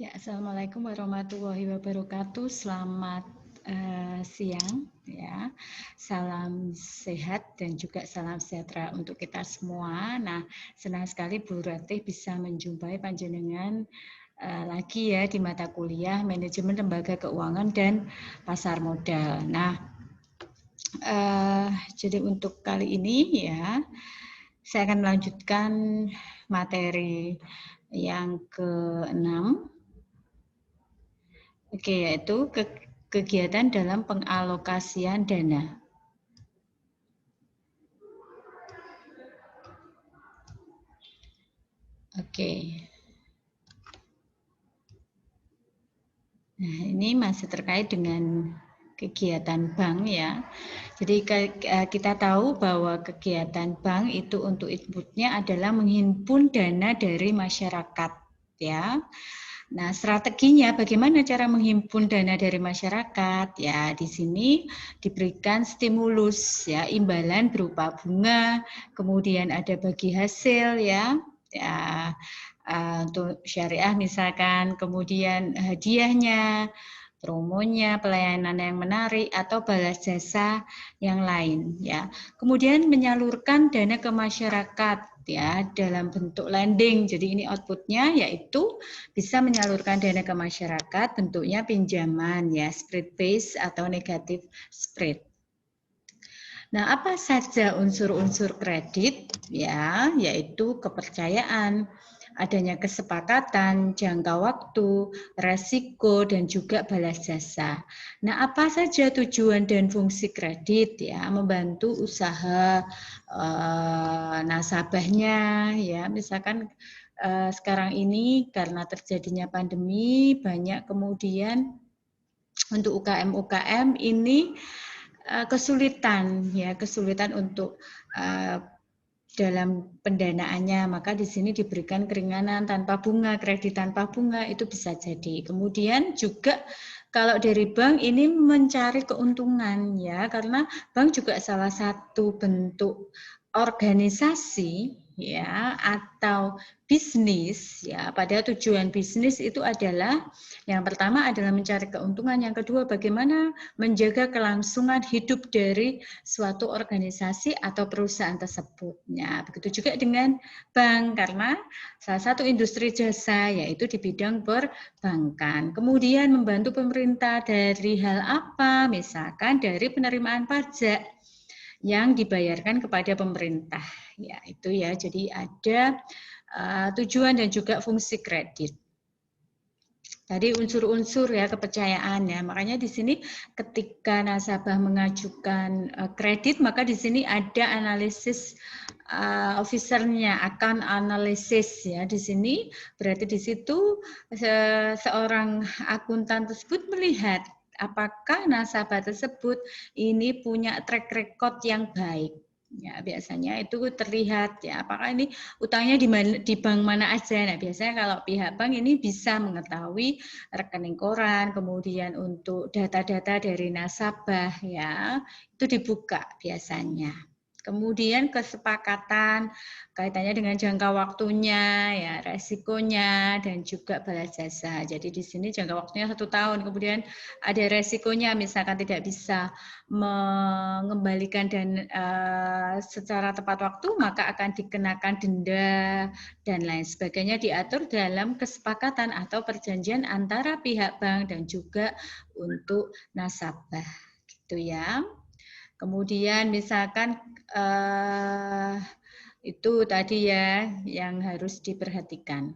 Ya, Assalamualaikum warahmatullahi wabarakatuh. Selamat siang, ya. Salam sehat dan juga salam sejahtera untuk kita semua. Nah, senang sekali Bu Ratih bisa menjumpai panjenengan lagi ya di mata kuliah Manajemen Lembaga Keuangan dan Pasar Modal. Nah, jadi untuk kali ini ya, saya akan melanjutkan materi yang ke-6. Oke, yaitu kegiatan dalam pengalokasian dana. Oke. Nah, ini masih terkait dengan kegiatan bank ya. Jadi kita tahu bahwa kegiatan bank itu untuk inputnya adalah menghimpun dana dari masyarakat ya. Nah, strateginya bagaimana cara menghimpun dana dari masyarakat? Ya, di sini diberikan stimulus ya, imbalan berupa bunga, kemudian ada bagi hasil ya. Ya, untuk syariah misalkan, kemudian hadiahnya, promonya, pelayanan yang menarik atau balas jasa yang lain ya. Kemudian menyalurkan dana ke masyarakat ya dalam bentuk lending. Jadi ini outputnya yaitu bisa menyalurkan dana ke masyarakat bentuknya pinjaman ya, spread based atau negatif spread. Nah, apa saja unsur-unsur kredit ya, yaitu kepercayaan, adanya kesepakatan, jangka waktu, resiko dan juga balas jasa. Nah, apa saja tujuan dan fungsi kredit ya? Membantu usaha nasabahnya ya, misalkan sekarang ini karena terjadinya pandemi banyak kemudian untuk UKM ini kesulitan untuk dalam pendanaannya, maka di sini diberikan keringanan tanpa bunga, kredit tanpa bunga itu bisa jadi. Kemudian juga kalau dari bank ini mencari keuntungan ya, karena bank juga salah satu bentuk organisasi ya atau bisnis ya. Pada tujuan bisnis itu adalah yang pertama adalah mencari keuntungan, yang kedua bagaimana menjaga kelangsungan hidup dari suatu organisasi atau perusahaan tersebut. Ya, begitu juga dengan bank karena salah satu industri jasa yaitu di bidang perbankan. Kemudian membantu pemerintah dari hal apa? Misalkan dari penerimaan pajak yang dibayarkan kepada pemerintah. Ya, itu ya. Jadi ada tujuan dan juga fungsi kredit. Tadi unsur-unsur ya kepercayaan ya. Makanya di sini ketika nasabah mengajukan kredit, maka di sini ada analisis officernya, akan analisis ya. Di sini berarti di situ seorang akuntan tersebut melihat apakah nasabah tersebut ini punya track record yang baik. Ya, biasanya itu terlihat ya apakah ini utangnya di bank mana aja. Nah, biasanya kalau pihak bank ini bisa mengetahui rekening koran, kemudian untuk data-data dari nasabah ya, itu dibuka biasanya. Kemudian kesepakatan kaitannya dengan jangka waktunya, ya resikonya dan juga balas jasa. Jadi di sini jangka waktunya 1 tahun, kemudian ada resikonya misalkan tidak bisa mengembalikan dan secara tepat waktu maka akan dikenakan denda dan lain sebagainya diatur dalam kesepakatan atau perjanjian antara pihak bank dan juga untuk nasabah gitu ya. Kemudian misalkan itu tadi ya yang harus diperhatikan.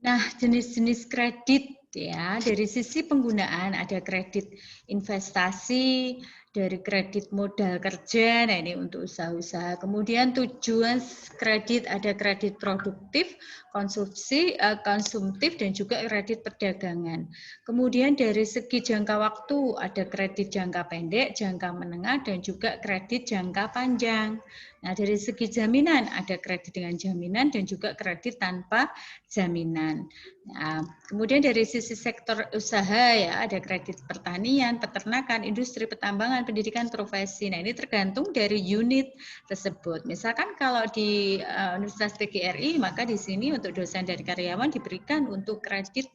Nah, jenis-jenis kredit ya, dari sisi penggunaan ada kredit investasi, dari kredit modal kerja, nah ini untuk usaha-usaha. Kemudian tujuan kredit ada kredit produktif, konsumtif dan juga kredit perdagangan. Kemudian dari segi jangka waktu ada kredit jangka pendek, jangka menengah dan juga kredit jangka panjang. Nah, dari segi jaminan ada kredit dengan jaminan dan juga kredit tanpa jaminan. Nah, kemudian dari sisi sektor usaha ya ada kredit pertanian, peternakan, industri, pertambangan pengembangan pendidikan profesi. Nah, ini tergantung dari unit tersebut. Misalkan kalau di Universitas PGRI, maka di sini untuk dosen dan karyawan diberikan untuk kredit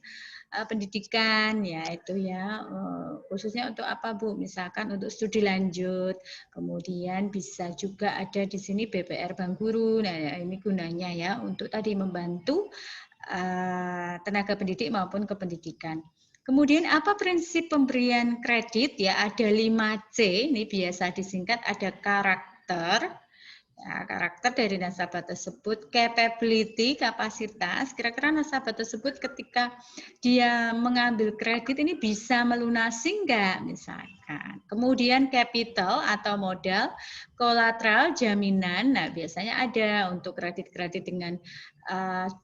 pendidikan, ya itu ya, khususnya untuk apa Bu? Misalkan untuk studi lanjut, kemudian bisa juga ada di sini BPR Bank Guru. Nah, ini gunanya ya untuk tadi membantu tenaga pendidik maupun kependidikan. Kemudian apa prinsip pemberian kredit? Ya ada 5C, ini biasa disingkat, ada karakter. Ya, karakter dari nasabah tersebut, capability, kapasitas, kira-kira nasabah tersebut ketika dia mengambil kredit ini bisa melunasi enggak misalkan. Kemudian capital atau modal, kolateral, jaminan. Nah, biasanya ada untuk kredit-kredit dengan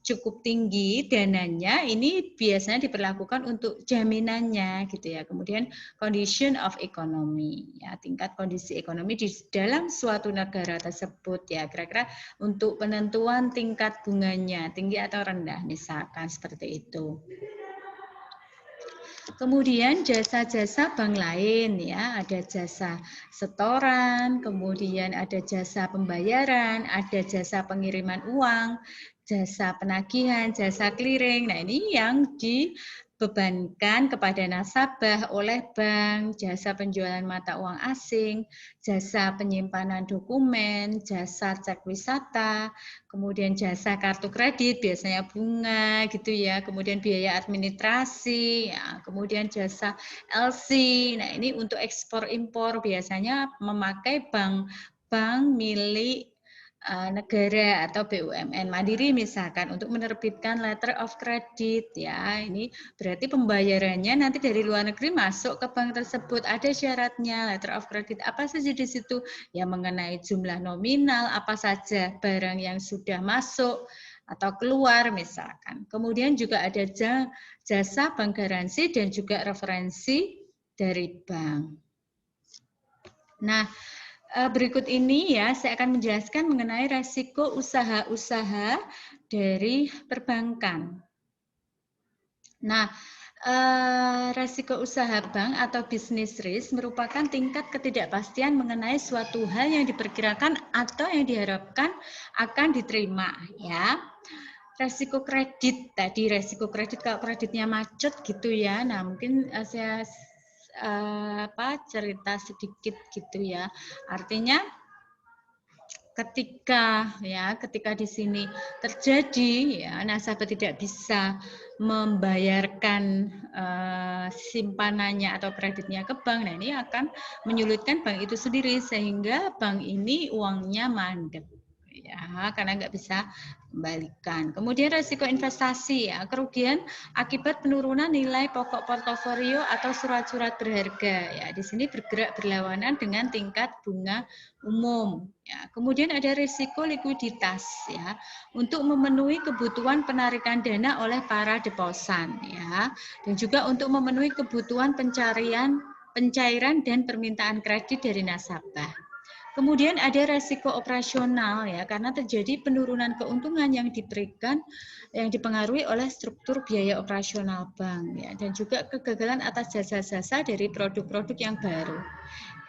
cukup tinggi dananya, ini biasanya diperlakukan untuk jaminannya gitu ya. Kemudian condition of economy, ya tingkat kondisi ekonomi di dalam suatu negara tersebut ya, kira-kira untuk penentuan tingkat bunganya tinggi atau rendah misalkan seperti itu. Kemudian jasa-jasa bank lain ya, ada jasa setoran, kemudian ada jasa pembayaran, ada jasa pengiriman uang, jasa penagihan, jasa clearing. Nah, ini yang dibebankan kepada nasabah oleh bank, jasa penjualan mata uang asing, jasa penyimpanan dokumen, jasa cek wisata, kemudian jasa kartu kredit, biasanya bunga gitu ya, kemudian biaya administrasi, ya, kemudian jasa LC. Nah, ini untuk ekspor impor biasanya memakai bank milik negara atau BUMN mandiri misalkan untuk menerbitkan letter of credit ya. Ini berarti pembayarannya nanti dari luar negeri masuk ke bank tersebut, ada syaratnya letter of credit apa saja di situ yang mengenai jumlah nominal, apa saja barang yang sudah masuk atau keluar misalkan. Kemudian juga ada jasa bank garansi dan juga referensi dari bank. Nah, berikut ini ya saya akan menjelaskan mengenai resiko usaha-usaha dari perbankan. Nah, resiko usaha bank atau bisnis risk merupakan tingkat ketidakpastian mengenai suatu hal yang diperkirakan atau yang diharapkan akan diterima ya. Resiko kredit tadi, resiko kredit kalau kreditnya macet gitu ya. Nah, mungkin saya cerita sedikit gitu ya. Artinya ketika di sini terjadi ya nasabah tidak bisa membayarkan simpanannya atau kreditnya ke bank, nah ini akan menyulitkan bank itu sendiri sehingga bank ini uangnya mandek ya karena nggak bisa kembalikan. Kemudian risiko investasi ya, kerugian akibat penurunan nilai pokok portofolio atau surat-surat berharga ya. Di sini bergerak berlawanan dengan tingkat bunga umum ya. Kemudian ada risiko likuiditas ya, untuk memenuhi kebutuhan penarikan dana oleh para deposan ya, dan juga untuk memenuhi kebutuhan pencairan dan permintaan kredit dari nasabah. Kemudian ada resiko operasional ya, karena terjadi penurunan keuntungan yang diberikan yang dipengaruhi oleh struktur biaya operasional bank ya, dan juga kegagalan atas jasa-jasa dari produk-produk yang baru.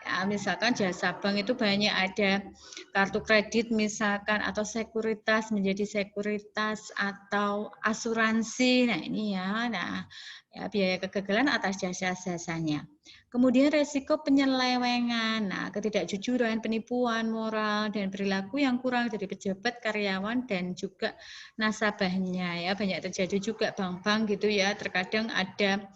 Ya, misalkan jasa bank itu banyak ada kartu kredit misalkan atau sekuritas menjadi sekuritas atau asuransi. Nah, ini ya. Nah, ya biaya kegagalan atas jasa-jasanya. Kemudian resiko penyelewengan, nah ketidakjujuran, penipuan moral dan perilaku yang kurang dari pejabat, karyawan dan juga nasabahnya ya, banyak terjadi juga bank-bank gitu ya, terkadang ada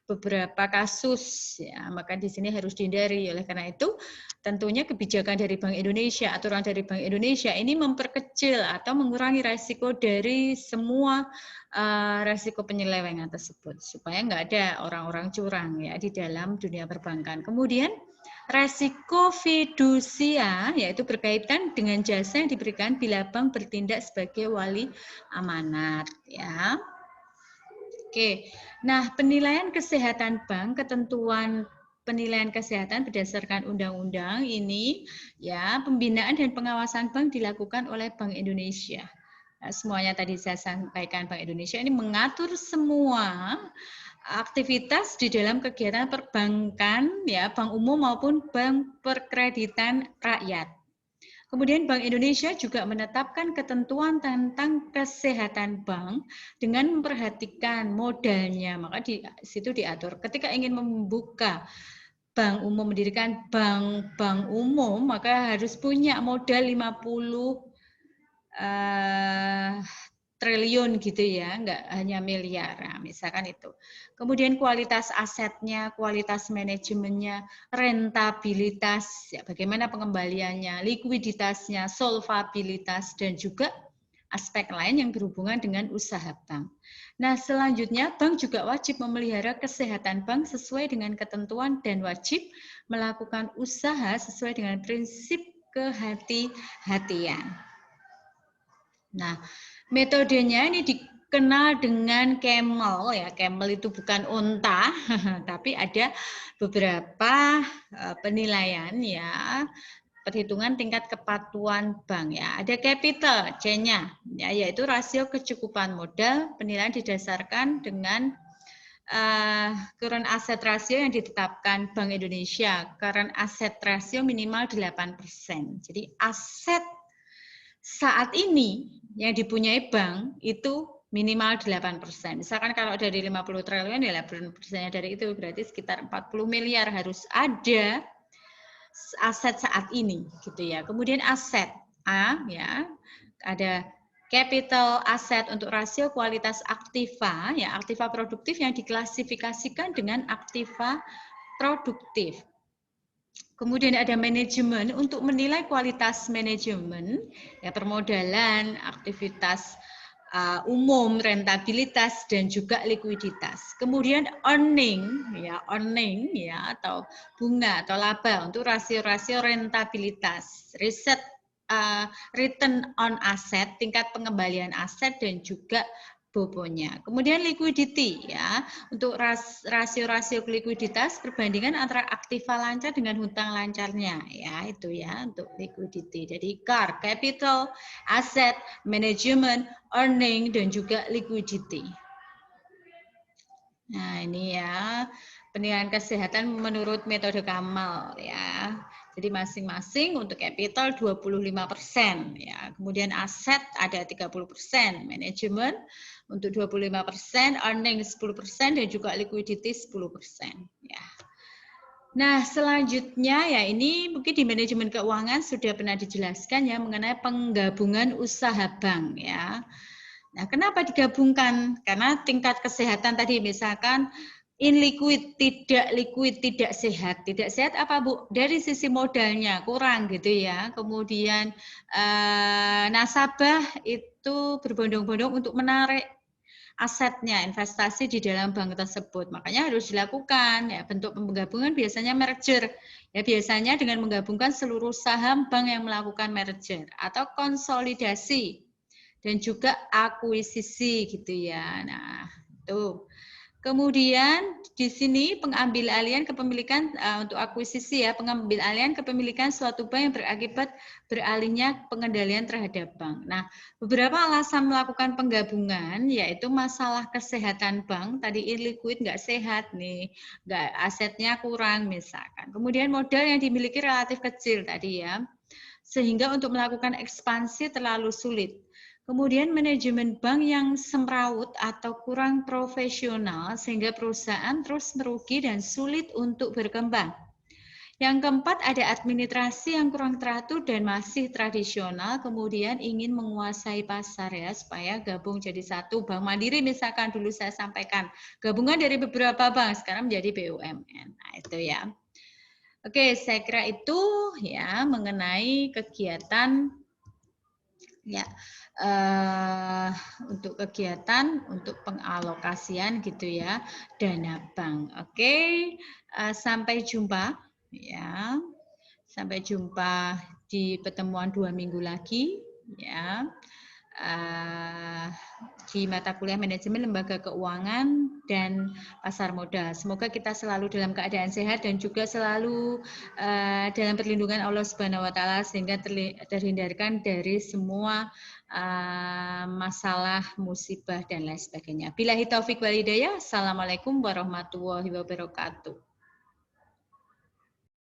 beberapa kasus ya, maka di sini harus dihindari. Oleh karena itu tentunya kebijakan dari Bank Indonesia, aturan dari Bank Indonesia ini memperkecil atau mengurangi resiko dari semua resiko penyelewengan tersebut supaya nggak ada orang-orang curang ya di dalam dunia perbankan. Kemudian resiko fidusia yaitu berkaitan dengan jasa yang diberikan bila bank bertindak sebagai wali amanat ya. Oke, nah penilaian kesehatan bank, ketentuan penilaian kesehatan berdasarkan undang-undang ini ya, pembinaan dan pengawasan bank dilakukan oleh Bank Indonesia. semuanya tadi saya sampaikan, Bank Indonesia ini mengatur semua aktivitas di dalam kegiatan perbankan, ya, bank umum maupun bank perkreditan rakyat. Kemudian Bank Indonesia juga menetapkan ketentuan tentang kesehatan bank dengan memperhatikan modalnya. Maka di situ diatur ketika ingin membuka bank umum, mendirikan bank umum, maka harus punya modal 50 triliun gitu ya, enggak hanya miliar. Nah, misalkan itu. Kemudian kualitas asetnya, kualitas manajemennya, rentabilitas, ya, bagaimana pengembaliannya, likuiditasnya, solvabilitas, dan juga aspek lain yang berhubungan dengan usaha bank. Nah, selanjutnya bank juga wajib memelihara kesehatan bank sesuai dengan ketentuan dan wajib melakukan usaha sesuai dengan prinsip kehati-hatian. Nah, metodenya ini dikenal dengan camel, ya. Camel itu bukan unta, tapi ada beberapa penilaian, ya, perhitungan tingkat kepatuhan bank, ya. Ada capital C-nya, ya, yaitu rasio kecukupan modal. Penilaian didasarkan dengan current asset ratio yang ditetapkan Bank Indonesia. Current asset ratio minimal 8%. Jadi aset saat ini yang dipunyai bank itu minimal 8%. Misalkan kalau dari 50 triliun, ya 8% dari itu berarti sekitar 40 miliar harus ada aset saat ini, gitu ya. Kemudian aset A, ya, ada capital aset untuk rasio kualitas aktiva, ya, aktiva produktif yang diklasifikasikan dengan aktiva produktif. Kemudian ada manajemen untuk menilai kualitas manajemen, ya, permodalan, aktivitas umum, rentabilitas, dan juga likuiditas. Kemudian earning, ya, atau bunga atau laba untuk rasio-rasio rentabilitas, riset return on asset, tingkat pengembalian aset, dan juga bobonya. Kemudian liquidity, ya, untuk rasio-rasio likuiditas perbandingan antara aktiva lancar dengan hutang lancarnya, ya, itu ya untuk liquidity. Jadi CAR, capital, asset, management, earning, dan juga liquidity. Nah, ini ya penilaian kesehatan menurut metode Kamal, ya. Jadi masing-masing untuk capital 25%, ya. Kemudian aset ada 30%, manajemen untuk 25%, earning 10%, dan juga liquidity 10%, ya. Nah, selanjutnya ya ini mungkin di manajemen keuangan sudah pernah dijelaskan ya mengenai penggabungan usaha bank, ya. Nah, kenapa digabungkan? Karena tingkat kesehatan tadi misalkan illiquid, tidak sehat. Tidak sehat apa, Bu? Dari sisi modalnya kurang gitu ya. Kemudian nasabah itu berbondong-bondong untuk menarik asetnya, investasi di dalam bank tersebut. Makanya harus dilakukan ya bentuk penggabungan biasanya merger. Ya biasanya dengan menggabungkan seluruh saham bank yang melakukan merger atau konsolidasi dan juga akuisisi gitu ya. Nah, itu. Kemudian di sini pengambil alihan kepemilikan untuk akuisisi ya, pengambil alihan kepemilikan suatu bank yang berakibat beralihnya pengendalian terhadap bank. Nah, beberapa alasan melakukan penggabungan yaitu masalah kesehatan bank, tadi illiquid nggak sehat nih, nggak asetnya kurang misalkan. Kemudian modal yang dimiliki relatif kecil tadi ya, sehingga untuk melakukan ekspansi terlalu sulit. Kemudian manajemen bank yang semrawut atau kurang profesional sehingga perusahaan terus merugi dan sulit untuk berkembang. Yang keempat ada administrasi yang kurang teratur dan masih tradisional, kemudian ingin menguasai pasar ya supaya gabung jadi satu. Bank Mandiri misalkan dulu saya sampaikan, gabungan dari beberapa bank sekarang menjadi BUMN. Nah, itu ya. Oke, saya kira itu ya mengenai kegiatan ya untuk kegiatan untuk pengalokasian gitu ya dana bank. Oke, sampai jumpa ya. Sampai jumpa di pertemuan 2 minggu lagi ya. Di mata kuliah manajemen lembaga keuangan dan pasar modal. Semoga kita selalu dalam keadaan sehat dan juga selalu dalam perlindungan Allah Subhanahu wa taala sehingga terhindarkan dari semua masalah musibah dan lain sebagainya. Billahi taufik wal hidayah. Assalamualaikum warahmatullahi wabarakatuh.